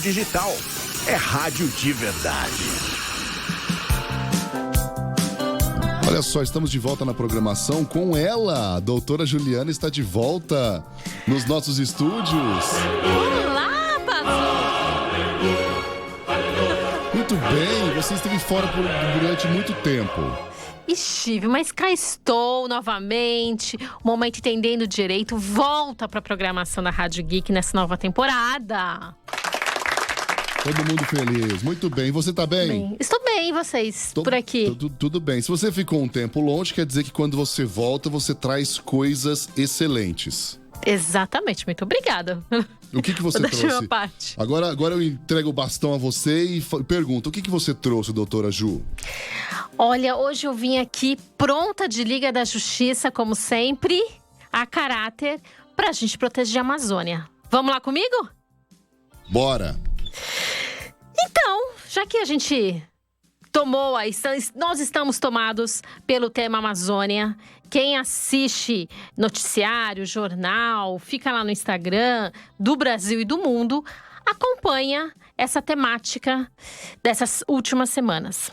digital. É rádio de verdade. Olha só, estamos de volta na programação com ela. A doutora Juliana está de volta nos nossos estúdios. Olá, pastor! Muito bem, você esteve fora durante muito tempo. Estive, mas cá estou novamente. O Momento Entendendo Direito volta para a programação da Rádio Geek nessa nova temporada. Todo mundo feliz. Muito bem. Você tá bem? Estou bem, e vocês por aqui? Tudo bem. Se você ficou um tempo longe, quer dizer que quando você volta, você traz coisas excelentes. Exatamente. Muito obrigada. O que você trouxe? Minha parte. Agora eu entrego o bastão a você e pergunto, o que você trouxe, doutora Ju? Olha, hoje eu vim aqui pronta de Liga da Justiça, como sempre, a caráter, pra gente proteger a Amazônia. Vamos lá comigo? Bora! Então, já que a gente nós estamos tomados pelo tema Amazônia. Quem assiste noticiário, jornal, fica lá no Instagram do Brasil e do mundo, acompanha essa temática dessas últimas semanas.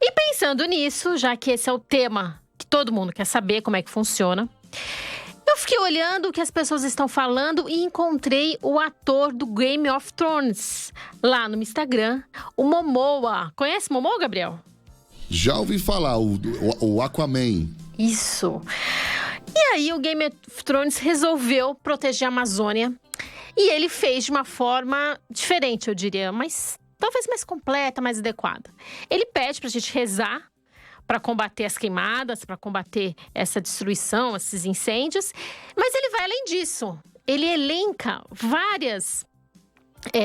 E pensando nisso, já que esse é o tema que todo mundo quer saber como é que funciona, eu fiquei olhando o que as pessoas estão falando e encontrei o ator do Game of Thrones lá no Instagram, o Momoa. Conhece Momoa, Gabriel? Já ouvi falar, o Aquaman. Isso. E aí o Game of Thrones resolveu proteger a Amazônia e ele fez de uma forma diferente, eu diria, mas talvez mais completa, mais adequada. Ele pede pra gente rezar para combater as queimadas, para combater essa destruição, esses incêndios. Mas ele vai além disso. Ele elenca várias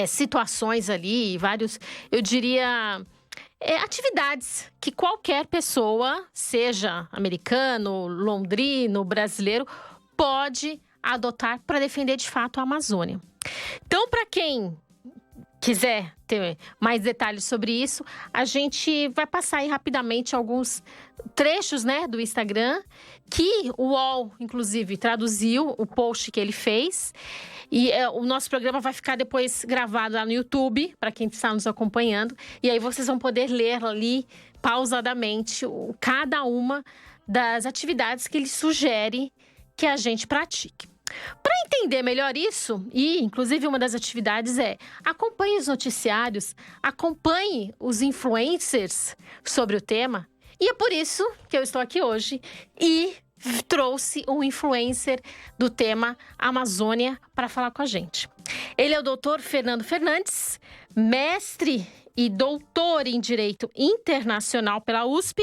situações ali, vários, eu diria, atividades que qualquer pessoa, seja americano, londrino, brasileiro, pode adotar para defender de fato a Amazônia. Então, para quem quiser ter mais detalhes sobre isso, a gente vai passar aí rapidamente alguns trechos, do Instagram, que o UOL, inclusive, traduziu o post que ele fez. E o nosso programa vai ficar depois gravado lá no YouTube, para quem está nos acompanhando. E aí vocês vão poder ler ali, pausadamente, cada uma das atividades que ele sugere que a gente pratique. Para entender melhor isso, e inclusive uma das atividades acompanhe os noticiários, acompanhe os influencers sobre o tema. E é por isso que eu estou aqui hoje e trouxe um influencer do tema Amazônia para falar com a gente. Ele é o doutor Fernando Fernandes, mestre e doutor em Direito Internacional pela USP,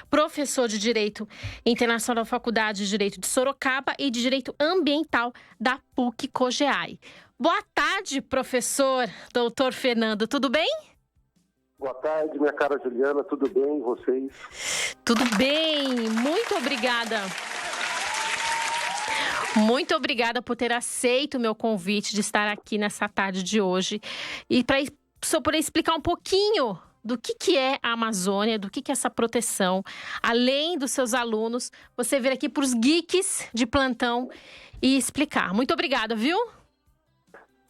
professor de Direito Internacional da Faculdade de Direito de Sorocaba e de Direito Ambiental da PUC-COGEAI. Boa tarde, professor doutor Fernando, tudo bem? Boa tarde, minha cara Juliana, tudo bem e vocês? Tudo bem, muito obrigada. Muito obrigada por ter aceito o meu convite de estar aqui nessa tarde de hoje. E para só poder explicar um pouquinho do que é a Amazônia, do que é essa proteção, além dos seus alunos, você vir aqui para os geeks de plantão e explicar. Muito obrigada, viu?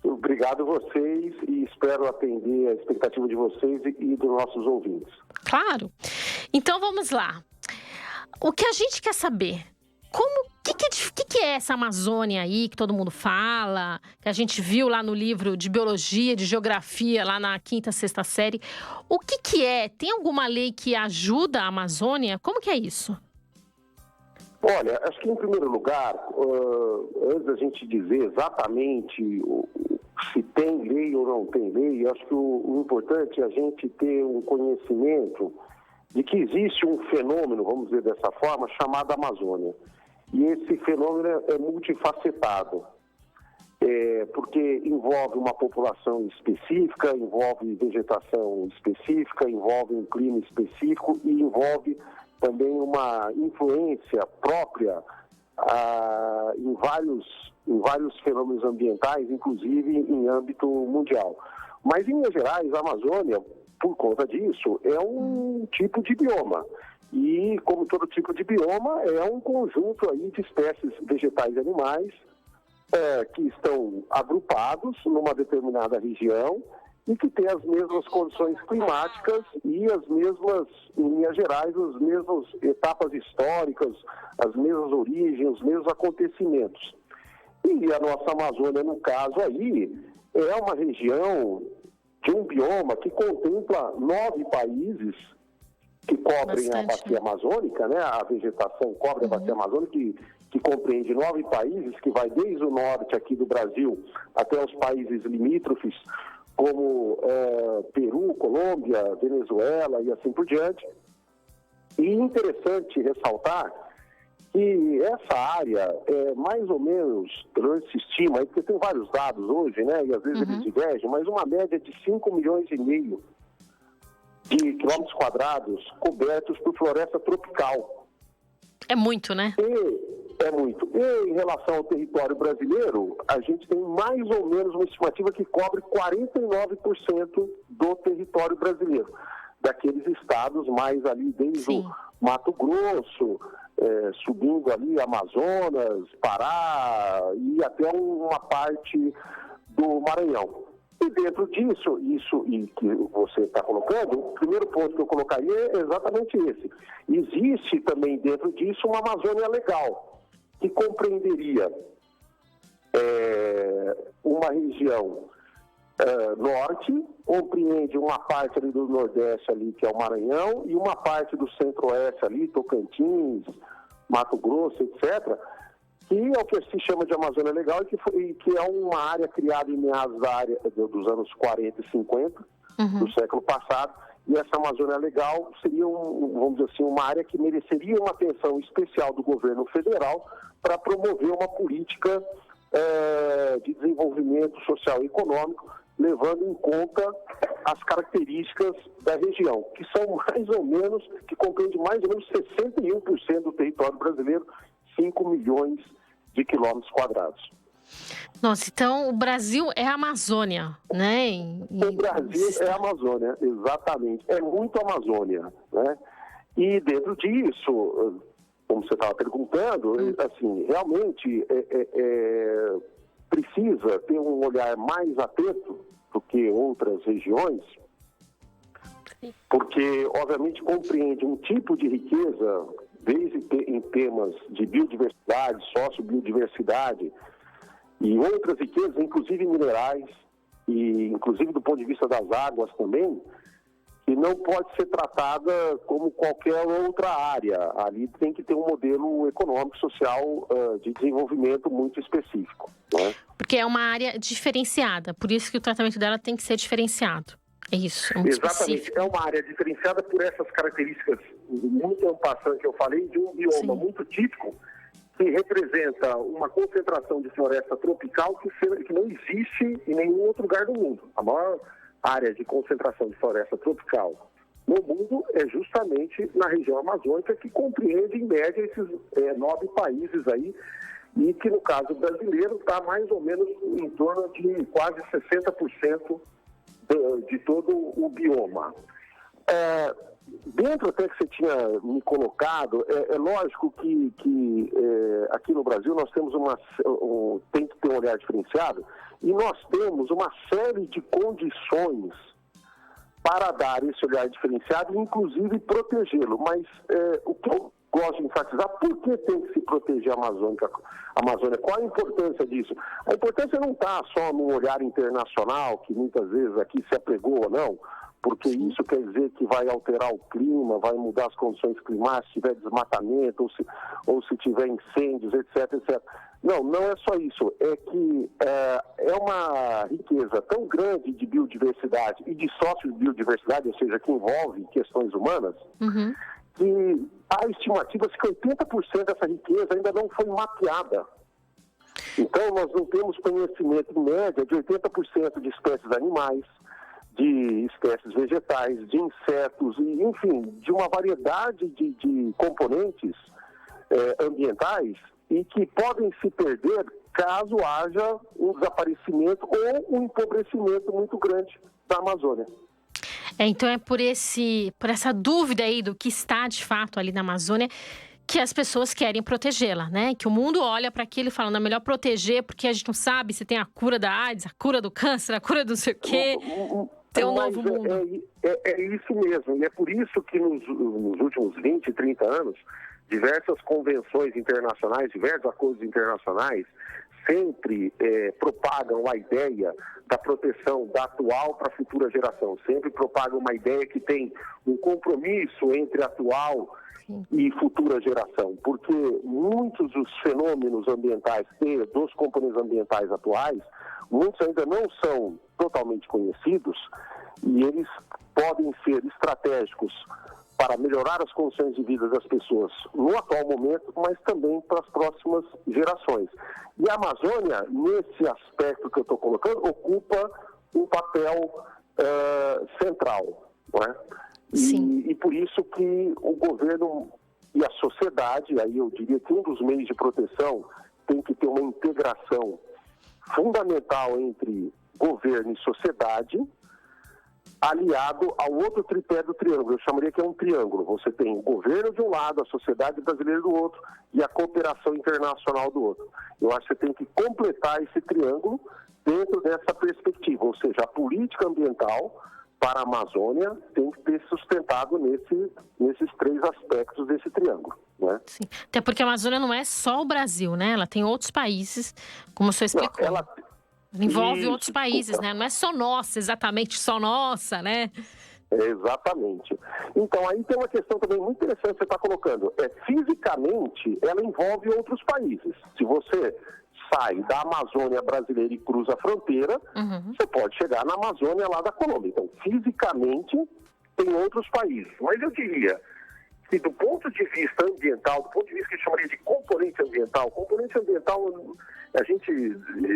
Obrigado a vocês e espero atender a expectativa de vocês e dos nossos ouvintes. Claro. Então vamos lá. O que a gente quer saber, o que é essa Amazônia aí que todo mundo fala, que a gente viu lá no livro de Biologia, de Geografia, lá na 5ª, 6ª série. O que é? Tem alguma lei que ajuda a Amazônia? Como que é isso? Olha, acho que em primeiro lugar, antes da gente dizer exatamente se tem lei ou não tem lei, acho que o importante é a gente ter um conhecimento de que existe um fenômeno, vamos dizer dessa forma, chamado Amazônia. E esse fenômeno é multifacetado, porque envolve uma população específica, envolve vegetação específica, envolve um clima específico e envolve também uma influência própria em vários fenômenos ambientais, inclusive em âmbito mundial. Mas, em Minas Gerais, a Amazônia, por conta disso, é um tipo de bioma. E, como todo tipo de bioma, é um conjunto aí de espécies vegetais e animais que estão agrupados numa determinada região e que tem as mesmas condições climáticas e as mesmas, em linhas gerais, as mesmas etapas históricas, as mesmas origens, os mesmos acontecimentos. E a nossa Amazônia, no caso aí, é uma região de um bioma que contempla 9 países que cobrem a bacia amazônica, né? A vegetação cobre a bacia amazônica, que compreende 9 países, que vai desde o norte aqui do Brasil até os países limítrofes, como Peru, Colômbia, Venezuela e assim por diante. E interessante ressaltar que essa área é mais ou menos, pelo menos se estima, porque tem vários dados hoje, né, e às vezes eles divergem, mas uma média de 5,5 milhões de quilômetros quadrados cobertos por floresta tropical. É muito, né? É muito. E em relação ao território brasileiro, a gente tem mais ou menos uma estimativa que cobre 49% do território brasileiro, daqueles estados mais ali desde o Mato Grosso, subindo ali Amazonas, Pará e até uma parte do Maranhão. E dentro disso, isso e que você está colocando, o primeiro ponto que eu colocaria é exatamente esse. Existe também dentro disso uma Amazônia legal, que compreenderia uma região norte, compreende uma parte ali do Nordeste ali, que é o Maranhão, e uma parte do Centro-Oeste ali, Tocantins, Mato Grosso, etc., que é o que se chama de Amazônia Legal e que é uma área criada em meados da área dos anos 40 e 50 do século passado. E essa Amazônia Legal seria, vamos dizer assim, uma área que mereceria uma atenção especial do governo federal para promover uma política de desenvolvimento social e econômico, levando em conta as características da região, que são mais ou menos, que compreende mais ou menos 61% do território brasileiro, 5 milhões de quilômetros quadrados. Nossa, então o Brasil é a Amazônia, né? O Brasil é a Amazônia, exatamente. É muito Amazônia, né? E dentro disso, como você estava perguntando, assim, realmente precisa ter um olhar mais atento do que outras regiões, porque, obviamente, compreende um tipo de riqueza, desde em temas de biodiversidade, sociobiodiversidade e outras riquezas, inclusive minerais, e inclusive do ponto de vista das águas também, que não pode ser tratada como qualquer outra área. Ali tem que ter um modelo econômico, social, de desenvolvimento muito específico, né? Porque é uma área diferenciada, por isso que o tratamento dela tem que ser diferenciado. É isso, é muito exatamente, específico. é uma área diferenciada por essas características muito ampassantes que eu falei, de um bioma muito típico, que representa uma concentração de floresta tropical que não existe em nenhum outro lugar do mundo. A maior área de concentração de floresta tropical no mundo é justamente na região amazônica, que compreende, em média, esses 9 países aí, e que, no caso brasileiro, está mais ou menos em torno de quase 60% de todo o bioma. Dentro até que você tinha me colocado, é lógico que aqui no Brasil nós temos tem que ter um olhar diferenciado, e nós temos uma série de condições para dar esse olhar diferenciado e, inclusive, protegê-lo. Mas o que eu gosto de enfatizar, por que tem que se proteger a Amazônia? Qual a importância disso? A importância não está só no olhar internacional, que muitas vezes aqui se apregou ou não, porque isso quer dizer que vai alterar o clima, vai mudar as condições climáticas, se tiver desmatamento ou se tiver incêndios, etc, etc. Não é só isso. É que é uma riqueza tão grande de biodiversidade e de sociobiodiversidade, ou seja, que envolve questões humanas, que há estimativas que 80% dessa riqueza ainda não foi mapeada. Então, nós não temos conhecimento, em média, de 80% de espécies animais, de espécies vegetais, de insetos, e, enfim, de uma variedade de componentes ambientais e que podem se perder caso haja um desaparecimento ou um empobrecimento muito grande da Amazônia. Então é por essa dúvida aí do que está de fato ali na Amazônia que as pessoas querem protegê-la, né? Que o mundo olha para aquilo e fala, não, é melhor proteger porque a gente não sabe se tem a cura da AIDS, a cura do câncer, a cura do sei o quê. ser um novo mundo. É isso mesmo, e é por isso que nos últimos 20, 30 anos, diversas convenções internacionais, diversos acordos internacionais, sempre propagam a ideia da proteção da atual para a futura geração, sempre propagam uma ideia que tem um compromisso entre a atual e futura geração, porque muitos dos fenômenos ambientais dos componentes ambientais atuais, muitos ainda não são totalmente conhecidos e eles podem ser estratégicos para melhorar as condições de vida das pessoas no atual momento, mas também para as próximas gerações. E a Amazônia, nesse aspecto que eu estou colocando, ocupa um papel central, não é? E por isso que o governo e a sociedade, aí eu diria que um dos meios de proteção tem que ter uma integração fundamental entre governo e sociedade, aliado ao outro tripé do triângulo. Eu chamaria que é um triângulo. Você tem o governo de um lado, a sociedade brasileira do outro e a cooperação internacional do outro. Eu acho que você tem que completar esse triângulo dentro dessa perspectiva, ou seja, a política ambiental para a Amazônia tem que ter sustentado nesses três aspectos desse triângulo, né? Sim. Até porque a Amazônia não é só o Brasil, né? Ela tem outros países, como o senhor explicou. Ela envolve outros países, né? Não é só nossa, exatamente só nossa, né? Exatamente. Então, aí tem uma questão também muito interessante que você está colocando. Fisicamente, ela envolve outros países. Se você sai da Amazônia brasileira e cruza a fronteira, você pode chegar na Amazônia lá da Colômbia. Então, fisicamente, tem outros países. Mas eu diria que do ponto de vista ambiental, do ponto de vista que eu chamaria de componente ambiental a gente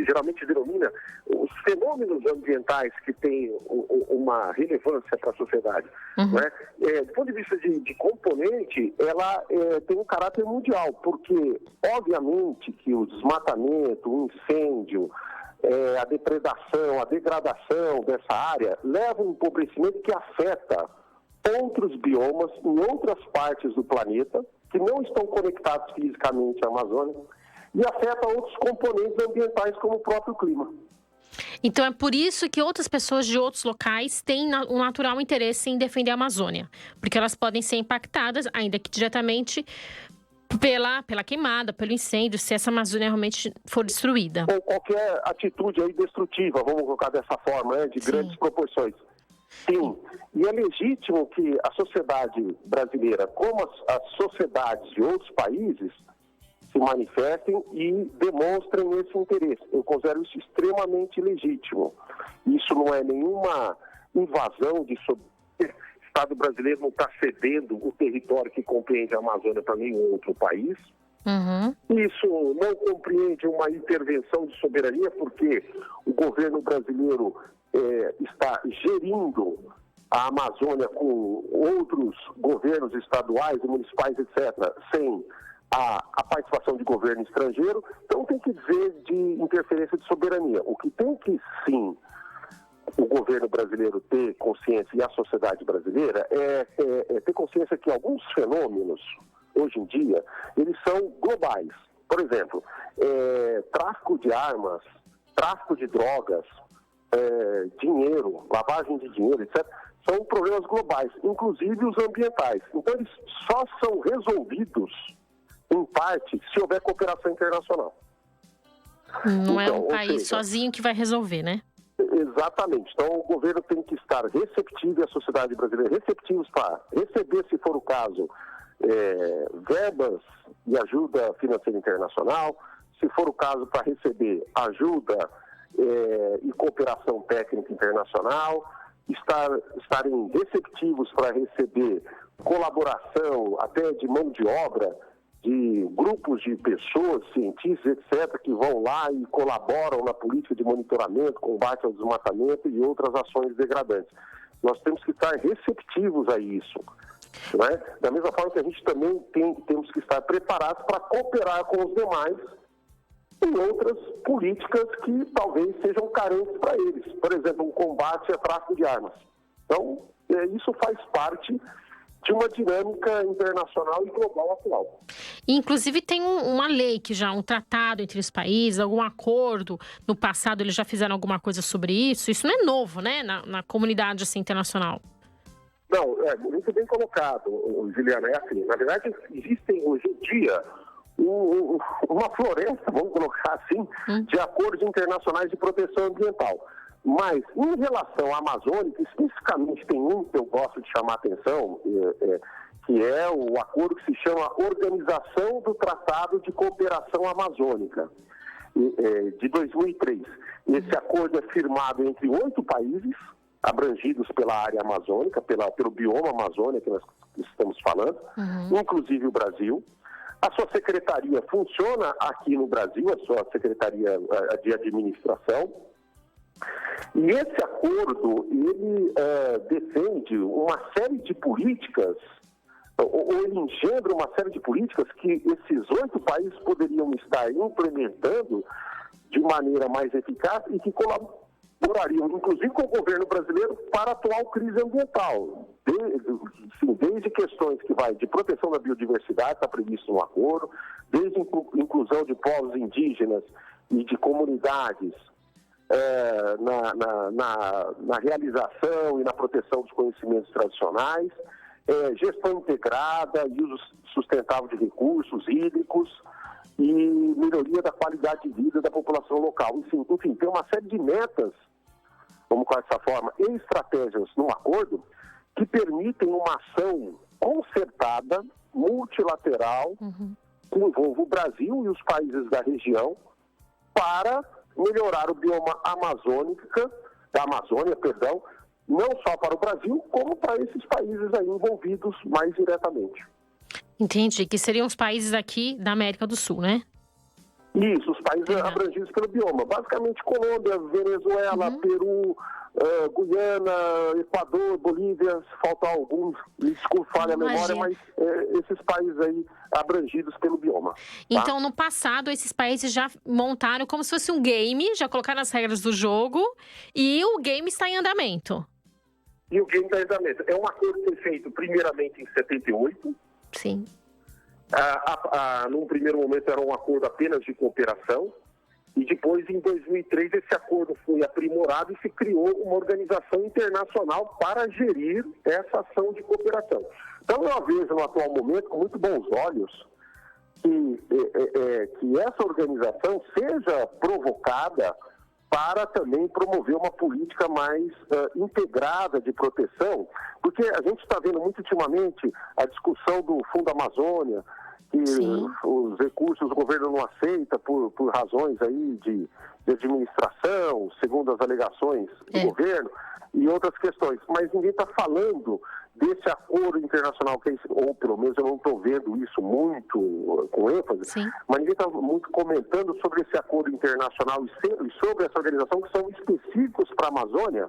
geralmente denomina os fenômenos ambientais que têm uma relevância para a sociedade. Né? Do ponto de vista de componente, ela tem um caráter mundial, porque obviamente que o desmatamento, o incêndio, a depredação, a degradação dessa área leva a um empobrecimento que afeta outros biomas em outras partes do planeta que não estão conectados fisicamente à Amazônia e afeta outros componentes ambientais como o próprio clima. Então é por isso que outras pessoas de outros locais têm um natural interesse em defender a Amazônia, porque elas podem ser impactadas, ainda que diretamente, pela queimada, pelo incêndio, se essa Amazônia realmente for destruída. Ou qualquer atitude aí destrutiva, vamos colocar dessa forma, né, de grandes proporções. Sim, e é legítimo que a sociedade brasileira, como as sociedades de outros países, se manifestem e demonstrem esse interesse. Eu considero isso extremamente legítimo. Isso não é nenhuma invasão de soberania. O Estado brasileiro não está cedendo o território que compreende a Amazônia para nenhum outro país. Isso não compreende uma intervenção de soberania, porque o governo brasileiro está gerindo a Amazônia com outros governos estaduais e municipais, etc., sem a participação de governo estrangeiro. Então tem que dizer de interferência de soberania. O que tem que, sim, o governo brasileiro ter consciência e a sociedade brasileira é ter consciência que alguns fenômenos, hoje em dia, eles são globais. Por exemplo, tráfico de armas, tráfico de drogas, dinheiro, lavagem de dinheiro, etc., são problemas globais, inclusive os ambientais. Então, eles só são resolvidos, em parte, se houver cooperação internacional. Não é um país sozinho que vai resolver, né? Exatamente. Então, o governo tem que estar receptivo, e a sociedade brasileira receptivos para receber, se for o caso, verbas e ajuda financeira internacional, se for o caso, para receber ajuda e cooperação técnica internacional, estarem receptivos para receber colaboração até de mão de obra de grupos de pessoas, cientistas, etc., que vão lá e colaboram na política de monitoramento, combate ao desmatamento e outras ações degradantes. Nós temos que estar receptivos a isso. Não é? Da mesma forma que a gente também temos que estar preparados para cooperar com os demais em outras políticas que talvez sejam carentes para eles. Por exemplo, um combate a tráfico de armas. Então, isso faz parte de uma dinâmica internacional e global atual. Inclusive tem uma lei um tratado entre os países, algum acordo. No passado eles já fizeram alguma coisa sobre isso. Isso não é novo, né, na comunidade assim, internacional. Não, muito bem colocado, Juliana. É assim, na verdade, existem hoje em dia uma floresta, vamos colocar assim, de acordos internacionais de proteção ambiental. Mas, em relação à Amazônia, especificamente tem um que eu gosto de chamar a atenção, que é o acordo que se chama Organização do Tratado de Cooperação Amazônica, de 2003. Esse acordo é firmado entre 8 países, abrangidos pela área amazônica, pelo bioma Amazônia que nós estamos falando, inclusive o Brasil. A sua secretaria funciona aqui no Brasil, a sua secretaria de administração. E esse acordo, ele defende uma série de políticas, ou ele engendra uma série de políticas que esses 8 países poderiam estar implementando de maneira mais eficaz e que colaborariam, inclusive com o governo brasileiro, para a atual crise ambiental. Desde questões que vai de proteção da biodiversidade, está previsto no acordo, desde inclusão de povos indígenas e de comunidades na realização e na proteção dos conhecimentos tradicionais, gestão integrada e uso sustentável de recursos hídricos e melhoria da qualidade de vida da população local. Enfim, tem uma série de metas, vamos colocar dessa forma, e estratégias no acordo que permitem uma ação concertada, multilateral, que envolva o Brasil e os países da região para melhorar o bioma da Amazônia, não só para o Brasil, como para esses países aí envolvidos mais diretamente. Entendi, que seriam os países aqui da América do Sul, né? Isso, os países abrangidos pelo bioma. Basicamente, Colômbia, Venezuela, Peru, Guiana, Equador, Bolívia, faltam alguns, desculpe, falha a memória, mas esses países aí abrangidos pelo bioma. Então, no passado, esses países já montaram como se fosse um game, já colocaram as regras do jogo e o game está em andamento. E o game está em andamento. É um acordo que foi feito primeiramente em 78. Sim. Num primeiro momento era um acordo apenas de cooperação e depois, em 2003, esse acordo foi aprimorado e se criou uma organização internacional para gerir essa ação de cooperação. Então, eu vejo no atual momento com muito bons olhos que essa organização seja provocada para também promover uma política mais integrada de proteção, porque a gente está vendo muito ultimamente a discussão do Fundo Amazônia, que os recursos o governo não aceita por razões aí de administração, segundo as alegações do governo, e outras questões. Mas ninguém está falando desse acordo internacional, ou pelo menos eu não estou vendo isso muito com ênfase, mas ninguém está muito comentando sobre esse acordo internacional e sobre essa organização que são específicos para a Amazônia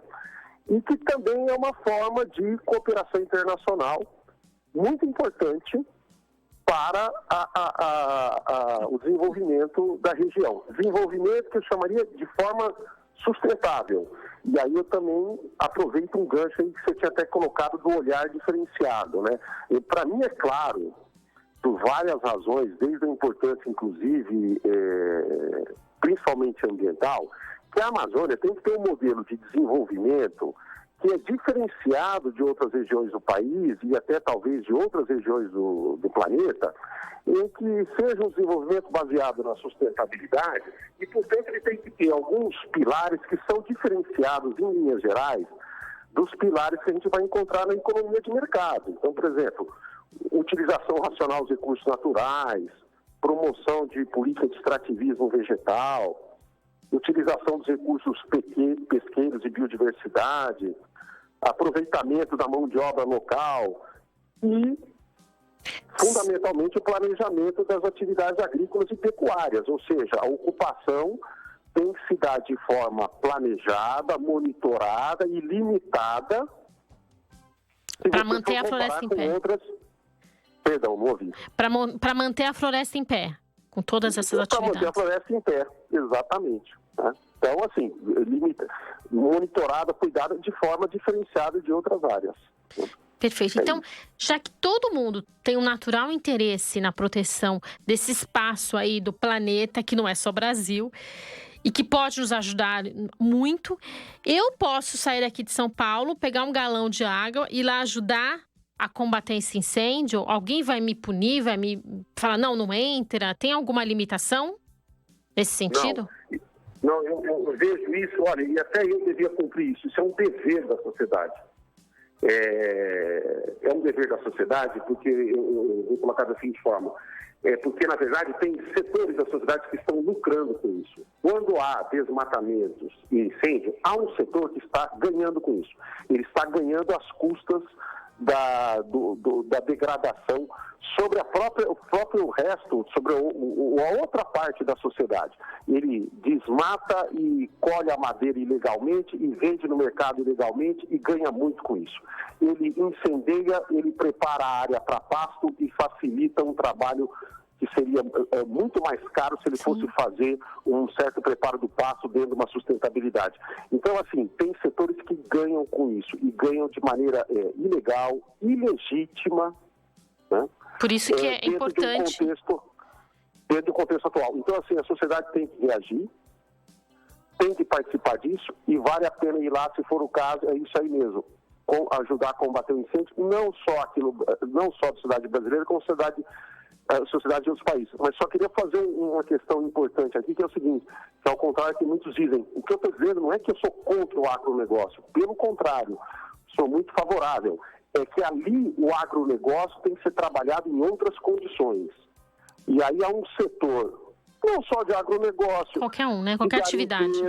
e que também é uma forma de cooperação internacional muito importante para o desenvolvimento da região. Desenvolvimento que eu chamaria de forma sustentável. E aí eu também aproveito um gancho aí que você tinha até colocado do olhar diferenciado, né? Para mim é claro, por várias razões, desde a importância, inclusive, principalmente ambiental, que a Amazônia tem que ter um modelo de desenvolvimento que é diferenciado de outras regiões do país e até talvez de outras regiões do planeta, em que seja um desenvolvimento baseado na sustentabilidade e, portanto, ele tem que ter alguns pilares que são diferenciados, em linhas gerais, dos pilares que a gente vai encontrar na economia de mercado. Então, por exemplo, utilização racional dos recursos naturais, promoção de política de extrativismo vegetal, utilização dos recursos pesqueiros e biodiversidade, aproveitamento da mão de obra local e, fundamentalmente, o planejamento das atividades agrícolas e pecuárias, ou seja, a ocupação tem que se dar de forma planejada, monitorada e limitada. Para manter a floresta em pé. Perdão, não ouvi. Para manter a floresta em pé, com todas essas atividades. Para manter a floresta em pé, exatamente. Né? Então, assim, monitorada, cuidada de forma diferenciada de outras áreas. Perfeito. Então, já que todo mundo tem um natural interesse na proteção desse espaço aí do planeta, que não é só Brasil, e que pode nos ajudar muito, eu posso sair aqui de São Paulo, pegar um galão de água e ir lá ajudar a combater esse incêndio? Alguém vai me punir, vai me falar, não entra? Tem alguma limitação nesse sentido? Não, eu vejo isso, olha, e até eu devia cumprir isso. Isso é um dever da sociedade. É um dever da sociedade, porque eu vou colocar da seguinte forma. Porque, na verdade, tem setores da sociedade que estão lucrando com isso. Quando há desmatamentos e incêndio, há um setor que está ganhando com isso. Ele está ganhando às custas da degradação sobre o próprio resto, sobre a outra parte da sociedade. Ele desmata e colhe a madeira ilegalmente e vende no mercado ilegalmente e ganha muito com isso. Ele incendeia, ele prepara a área para pasto e facilita um trabalho que seria muito mais caro se ele fosse fazer um certo preparo do pasto dentro de uma sustentabilidade. Então, assim, tem setores que ganham com isso e ganham de maneira ilegal, ilegítima, né? Por isso que é importante. Dentro do contexto atual. Então, assim, a sociedade tem que reagir, tem que participar disso e vale a pena ir lá, se for o caso, é isso aí mesmo. Ajudar a combater o incêndio, não só da sociedade brasileira, como a sociedade de outros países. Mas só queria fazer uma questão importante aqui, que é o seguinte, que ao contrário que muitos dizem, o que eu estou dizendo não é que eu sou contra o agronegócio, pelo contrário, sou muito favorável. É que ali o agronegócio tem que ser trabalhado em outras condições. E aí há um setor, não só de agronegócio, qualquer um, né? Qualquer atividade.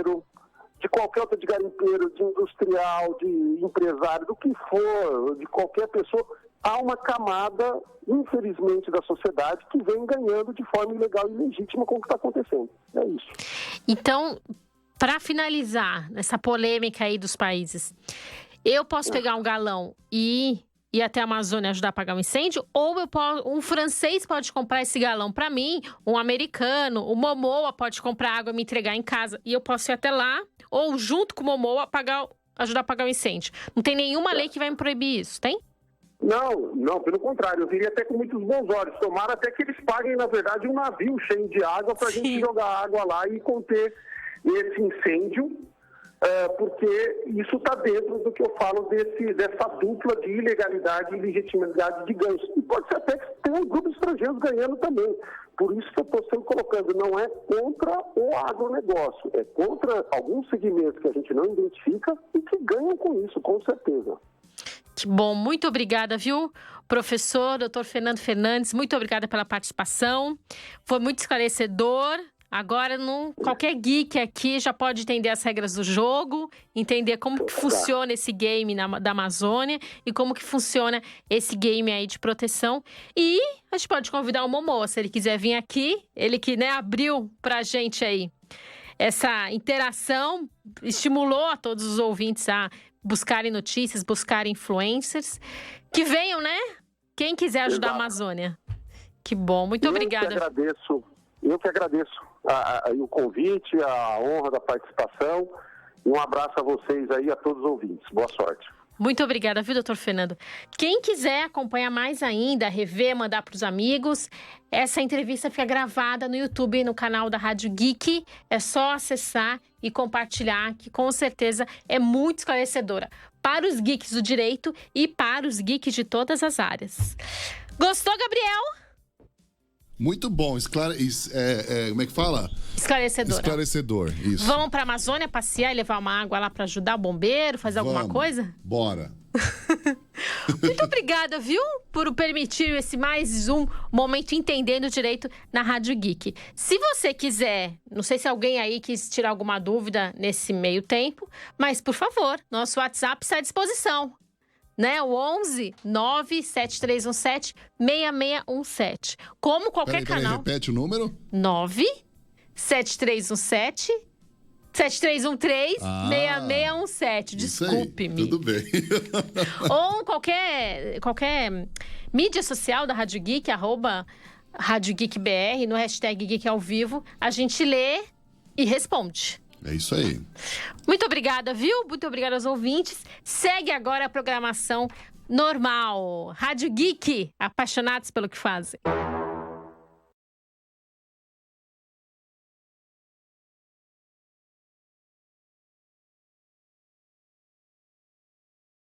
De qualquer outra, de garimpeiro, de industrial, de empresário, do que for, de qualquer pessoa, há uma camada, infelizmente, da sociedade que vem ganhando de forma ilegal e ilegítima com o que está acontecendo. É isso. Então, para finalizar essa polêmica aí dos países, eu posso pegar um galão e ir até a Amazônia ajudar a apagar um incêndio? Ou um francês pode comprar esse galão para mim, um americano, o Momoa pode comprar água e me entregar em casa e eu posso ir até lá, ou junto com o Momoa ajudar a apagar o incêndio? Não tem nenhuma lei que vai me proibir isso, tem? Não, pelo contrário, eu viria até com muitos bons olhos. Tomara até que eles paguem, na verdade, um navio cheio de água para a gente jogar água lá e conter esse incêndio, porque isso está dentro do que eu falo dessa dupla de ilegalidade e legitimidade de ganhos. E pode ser até que tenha grupos estrangeiros ganhando também. Por isso que eu estou sempre colocando, não é contra o agronegócio, é contra alguns segmentos que a gente não identifica e que ganham com isso, com certeza. Que bom, muito obrigada, viu, professor, doutor Fernando Fernandes, muito obrigada pela participação, foi muito esclarecedor. Agora, qualquer geek aqui já pode entender as regras do jogo, entender como que funciona esse game da Amazônia e como que funciona esse game aí de proteção. E a gente pode convidar o Momoa, se ele quiser vir aqui, ele que, né, abriu pra gente aí essa interação, estimulou a todos os ouvintes a buscarem notícias, buscarem influencers, que venham, né? Quem quiser ajudar a Amazônia. Que bom, muito obrigada. Eu que agradeço o convite, a honra da participação. E um abraço a vocês aí, a todos os ouvintes. Boa sorte. Muito obrigada, viu, doutor Fernando? Quem quiser acompanhar mais ainda, rever, mandar para os amigos, essa entrevista fica gravada no YouTube, no canal da Rádio Geek. É só acessar e compartilhar, que com certeza é muito esclarecedora para os geeks do direito e para os geeks de todas as áreas. Gostou, Gabriel? Muito bom. Como é que fala? Esclarecedor, isso. Vamos para a Amazônia passear e levar uma água lá para ajudar o bombeiro, fazer alguma coisa? Bora. Muito obrigada, viu? Por permitir esse mais um Momento Entendendo Direito na Rádio Geek. Se você quiser, não sei se alguém aí quis tirar alguma dúvida nesse meio tempo, mas, por favor, nosso WhatsApp está à disposição. Né? O 11 97317 6617. Como qualquer canal. Repete o número? 97317 7313 6617. Desculpe-me. Tudo bem. Ou qualquer mídia social da Rádio Geek, @Rádio Geek BR, no hashtag Geek ao Vivo, a gente lê e responde. É isso aí. Muito obrigada, viu? Muito obrigada aos ouvintes. Segue agora a programação Normal. Rádio Geek, apaixonados pelo que fazem.